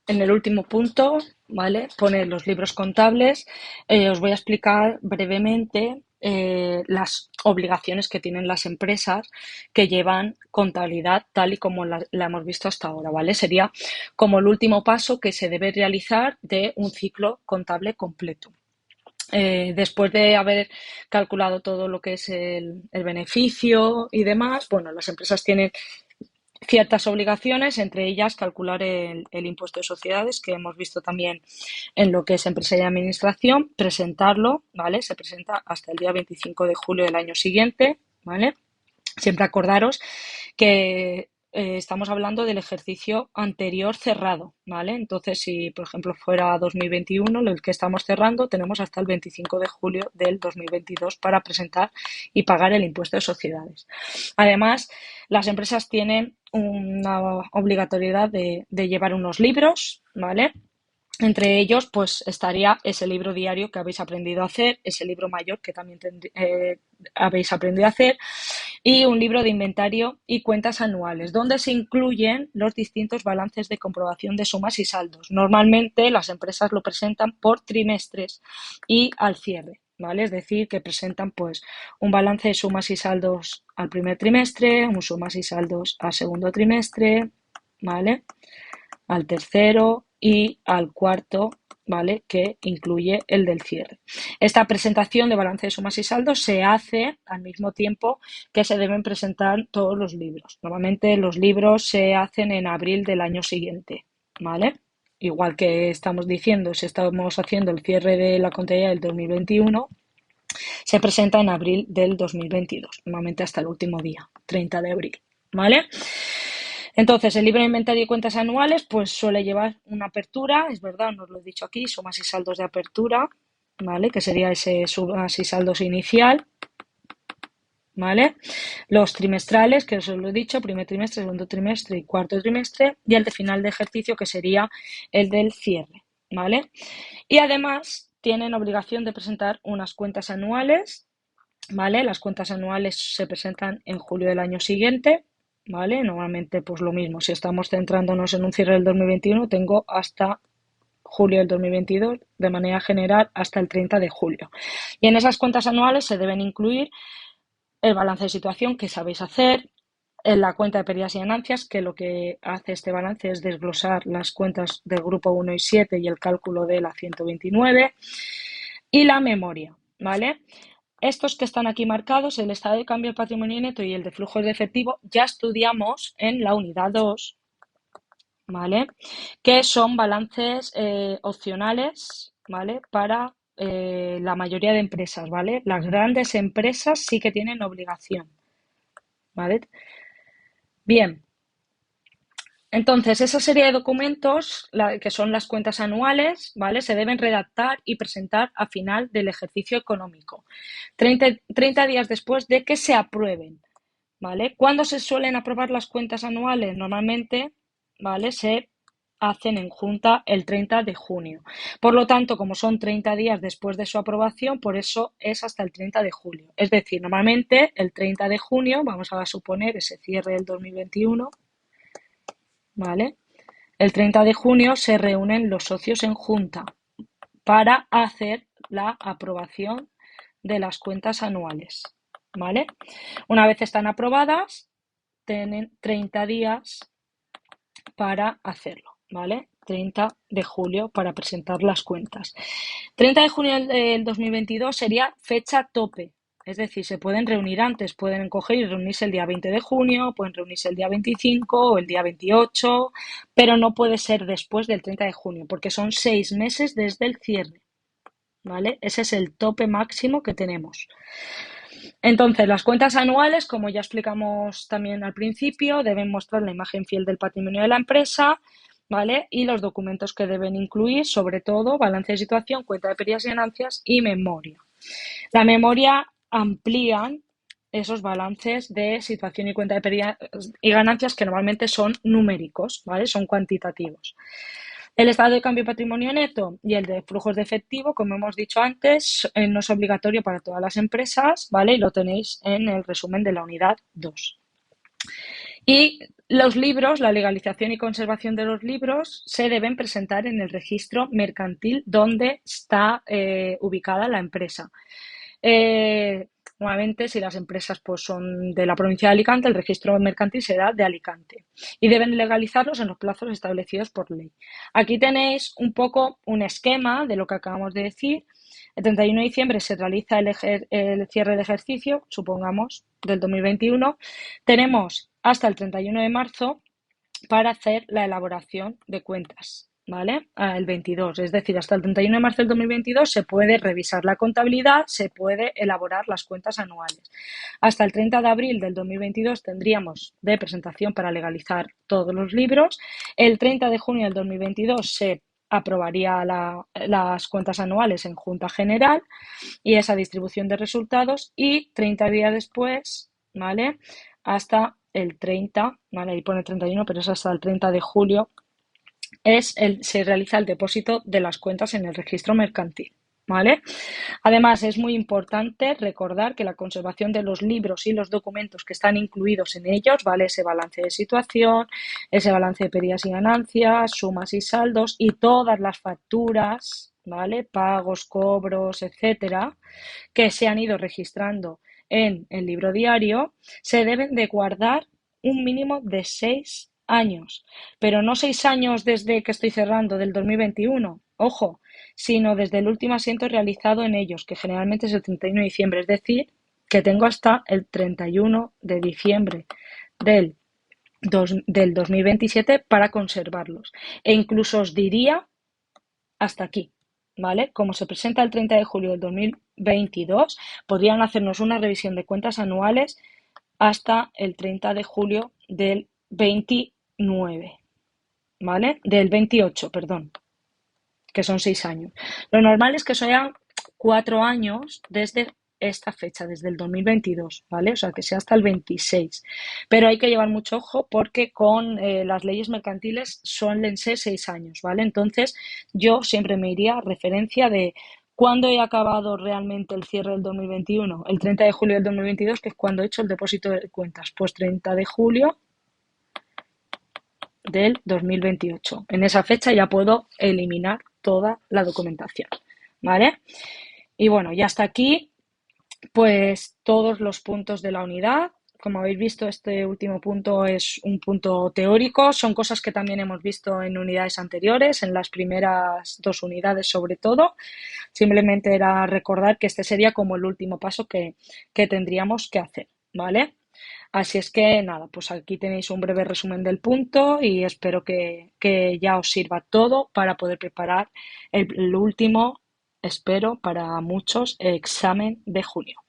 en el último punto, ¿vale? Pone los libros contables. Os voy a explicar brevemente las obligaciones que tienen las empresas que llevan contabilidad tal y como la hemos visto hasta ahora, ¿vale? Sería como el último paso que se debe realizar de un ciclo contable completo. Después de haber calculado todo lo que es el beneficio y demás, bueno, las empresas tienen ciertas obligaciones, entre ellas calcular el impuesto de sociedades, que hemos visto también en lo que es empresa y administración, presentarlo, ¿vale? Se presenta hasta el día 25 de julio del año siguiente, ¿vale? Siempre acordaros que estamos hablando del ejercicio anterior cerrado, ¿vale? Entonces, si por ejemplo fuera 2021, el que estamos cerrando, tenemos hasta el 25 de julio del 2022 para presentar y pagar el impuesto de sociedades. Además, las empresas tienen una obligatoriedad de llevar unos libros, ¿vale? Entre ellos, pues estaría ese libro diario que habéis aprendido a hacer, ese libro mayor que también habéis aprendido a hacer, y un libro de inventario y cuentas anuales, donde se incluyen los distintos balances de comprobación de sumas y saldos. Normalmente las empresas lo presentan por trimestres y al cierre, ¿vale? Es decir, que presentan pues un balance de sumas y saldos al primer trimestre, un sumas y saldos al segundo trimestre, ¿vale? Al tercero y al cuarto, ¿vale? Que incluye el del cierre. Esta presentación de balance de sumas y saldos se hace al mismo tiempo que se deben presentar todos los libros. Normalmente los libros se hacen en abril del año siguiente, ¿vale? Igual que estamos diciendo, si estamos haciendo el cierre de la contabilidad del 2021, se presenta en abril del 2022, normalmente hasta el último día, 30 de abril, ¿vale? Entonces, el libro de inventario y cuentas anuales, pues suele llevar una apertura, es verdad, no os lo he dicho aquí, sumas y saldos de apertura, ¿vale? Que sería ese sumas y saldos inicial, ¿vale? Los trimestrales, que os lo he dicho, primer trimestre, segundo trimestre y cuarto trimestre, y el de final de ejercicio, que sería el del cierre, ¿vale? Y además tienen obligación de presentar unas cuentas anuales, ¿vale? Las cuentas anuales se presentan en julio del año siguiente, ¿vale? Normalmente, pues lo mismo, si estamos centrándonos en un cierre del 2021, tengo hasta julio del 2022, de manera general hasta el 30 de julio. Y en esas cuentas anuales se deben incluir el balance de situación que sabéis hacer, en la cuenta de pérdidas y ganancias, que lo que hace este balance es desglosar las cuentas del grupo 1 y 7 y el cálculo de la 129, y la memoria, ¿vale? Estos que están aquí marcados, el estado de cambio del patrimonio neto y el de flujos de efectivo, ya estudiamos en la unidad 2, ¿vale? Que son balances opcionales, ¿vale? Para la mayoría de empresas, ¿vale? Las grandes empresas sí que tienen obligación, ¿vale? Bien, entonces esa serie de documentos, que son las cuentas anuales, ¿vale? Se deben redactar y presentar a final del ejercicio económico, 30 días después de que se aprueben, ¿vale? ¿Cuándo se suelen aprobar las cuentas anuales? Normalmente, ¿vale? Se hacen en junta el 30 de junio. Por lo tanto, como son 30 días después de su aprobación, por eso es hasta el 30 de julio. Es decir, normalmente el 30 de junio, vamos a suponer ese cierre del 2021, ¿vale? El 30 de junio se reúnen los socios en junta para hacer la aprobación de las cuentas anuales, ¿vale? Una vez están aprobadas, tienen 30 días para hacerlo, ¿vale? 30 de julio para presentar las cuentas. 30 de junio del 2022 sería fecha tope, es decir, se pueden reunir antes, pueden coger y reunirse el día 20 de junio, pueden reunirse el día 25 o el día 28, pero no puede ser después del 30 de junio, porque son 6 meses desde el cierre, ¿vale? Ese es el tope máximo que tenemos. Entonces, las cuentas anuales, como ya explicamos también al principio, deben mostrar la imagen fiel del patrimonio de la empresa, ¿vale? Y los documentos que deben incluir, sobre todo, balance de situación, cuenta de pérdidas y ganancias y memoria. La memoria amplían esos balances de situación y cuenta de pérdidas y ganancias que normalmente son numéricos, ¿vale? Son cuantitativos. El estado de cambio patrimonio neto y el de flujos de efectivo, como hemos dicho antes, no es obligatorio para todas las empresas, ¿vale? Y lo tenéis en el resumen de la unidad 2. Y los libros, la legalización y conservación de los libros se deben presentar en el registro mercantil donde está ubicada la empresa. Eh, Nuevamente, si las empresas pues, son de la provincia de Alicante, el registro mercantil será de Alicante y deben legalizarlos en los plazos establecidos por ley. Aquí tenéis un poco un esquema de lo que acabamos de decir. El 31 de diciembre se realiza el cierre de ejercicio, supongamos, del 2021. Tenemos hasta el 31 de marzo para hacer la elaboración de cuentas, ¿vale? El 22, es decir, hasta el 31 de marzo del 2022 se puede revisar la contabilidad, se puede elaborar las cuentas anuales. Hasta el 30 de abril del 2022 tendríamos de presentación para legalizar todos los libros. El 30 de junio del 2022 se aprobaría las cuentas anuales en Junta General y esa distribución de resultados y 30 días después, ¿vale? Hasta el 30, ¿vale? Ahí pone 31, pero es hasta el 30 de julio, se realiza el depósito de las cuentas en el registro mercantil, ¿vale? Además, es muy importante recordar que la conservación de los libros y los documentos que están incluidos en ellos, ¿vale? Ese balance de situación, ese balance de pérdidas y ganancias, sumas y saldos y todas las facturas, ¿vale? Pagos, cobros, etcétera, que se han ido registrando en el libro diario, se deben de guardar un mínimo de 6 años, pero no 6 años desde que estoy cerrando del 2021, ojo, sino desde el último asiento realizado en ellos, que generalmente es el 31 de diciembre, es decir, que tengo hasta el 31 de diciembre del, del 2027 para conservarlos. E incluso os diría hasta aquí, ¿vale? Como se presenta el 30 de julio del 2022, podrían hacernos una revisión de cuentas anuales hasta el 30 de julio del 29, ¿vale? Del 28, perdón, que son 6 años. Lo normal es que sean 4 años desde esta fecha, desde el 2022, ¿vale? O sea, que sea hasta el 26. Pero hay que llevar mucho ojo porque con las leyes mercantiles suelen ser 6 años, ¿vale? Entonces, yo siempre me iría a referencia de cuándo he acabado realmente el cierre del 2021, el 30 de julio del 2022, que es cuando he hecho el depósito de cuentas, pues 30 de julio del 2028. En esa fecha ya puedo eliminar toda la documentación, ¿vale? Y bueno, ya hasta aquí, pues todos los puntos de la unidad. Como habéis visto, este último punto es un punto teórico. Son cosas que también hemos visto en unidades anteriores, en las primeras 2 unidades sobre todo. Simplemente era recordar que este sería como el último paso que tendríamos que hacer, ¿vale? Así es que nada, pues aquí tenéis un breve resumen del punto y espero que ya os sirva todo para poder preparar el último, espero, para muchos, examen de junio.